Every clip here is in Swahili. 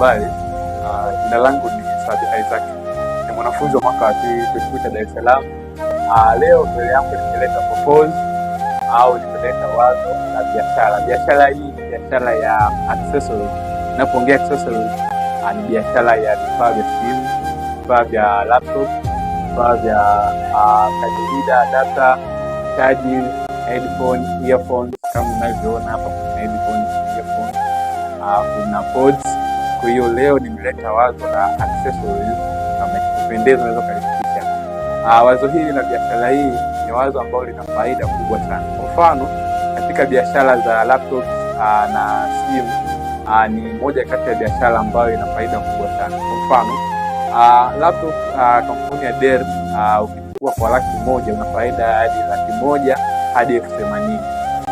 Habari, jina langu ni Sabi Isaac, ni mwanafunzi wa mwaka wa pili chuo kikuu cha Dar es Salaam. Leo mbele yangu nimeleta proposal au nimeleta wazo la biashara. Biashara hii ni biashara ya accessories. Ninapoongea accessories, ni biashara ya vifaa vya simu, vifaa vya laptop, vifaa vya kadi, data, charging, headphone, earphones. Kama unavyoona hapa kuna headphone, earphone, kuna pods. Kwa hiyo leo nimeleta wazo la accessories, kama ikipendeza unaweza kulifikisha. Wazo hili la biashara hii ni wazo ambalo lina faida kubwa sana. Kwa mfano, katika biashara za laptops na simu, ni moja kati ya biashara ambayo ina faida kubwa sana. Kwa mfano, laptop kampuni ya Dell ukichukua kwa Rp100 una faida hadi Rp100 hadi Rp80.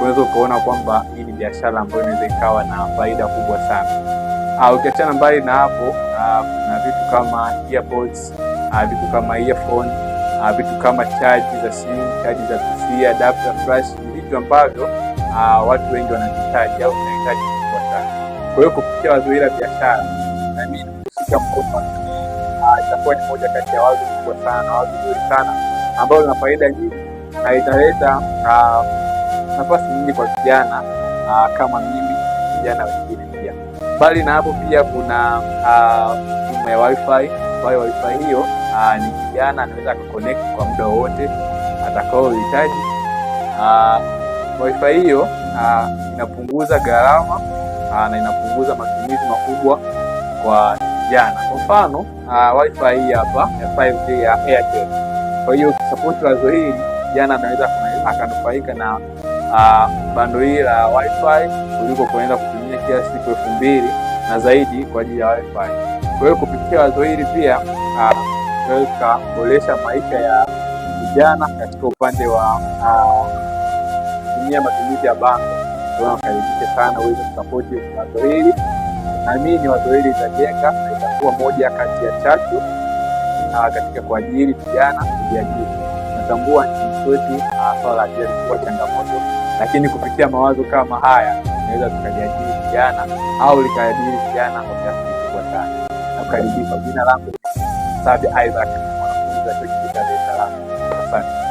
Unaweza ukaona kwamba hii ni biashara ambayo inaweza ikawa na faida kubwa sana. Ukiachana mbali na hapo, kuna vitu kama earpods, vitu kama earphone, vitu kama chaji za simu, chaji za PC, adapter, flash, vitu ambavyo watu wengi wanahitaji au wanahitaji kwa sana. Kwa hiyo kupitia wazo hili la biashara, na mimi nimeshika mkono, itakuwa ni moja kati ya wazo kubwa sana, wazo zuri sana ambalo lina faida nyingi na italeta nafasi nyingi kwa vijana kama mimi, vijana wengine pia. Bali na hapo pia kuna wifi, ambayo wifi hiyo ni kijana anaweza kuconnect kwa muda wowote atakaohitaji. Wifi hiyo inapunguza gharama na inapunguza matumizi makubwa kwa vijana. Kwa mfano, wifi hii hapa ya 5G ya Airtel. Kwa hiyo support wazo hili, kijana anaweza akanufaika na bando hili la wifi kuliko kuenda kutumia kila siku 2000 na zaidi kwa ajili ya wifi. Kwa hiyo kupitia wazo hili pia tunaweza kuboresha maisha ya vijana katika upande wa kutumia matumizi ya bando. Tunakaribisha sana uweze kusupport wazo hili. Naamini wazo hili litajenga na itakuwa moja kati ya chachu katika kuajiri vijana kujiajiri. Natambua nchi yetu swala la ajira kwa changamoto, lakini kupitia mawazo kama haya tunaweza tukajiajiri vijana au likaajiri vijana kwa kiasi kikubwa sana. Nakaribisha. Jina langu Sabi Isaac, mwanafunzi wa chuo kikuu cha Dar es Salaam. Asante.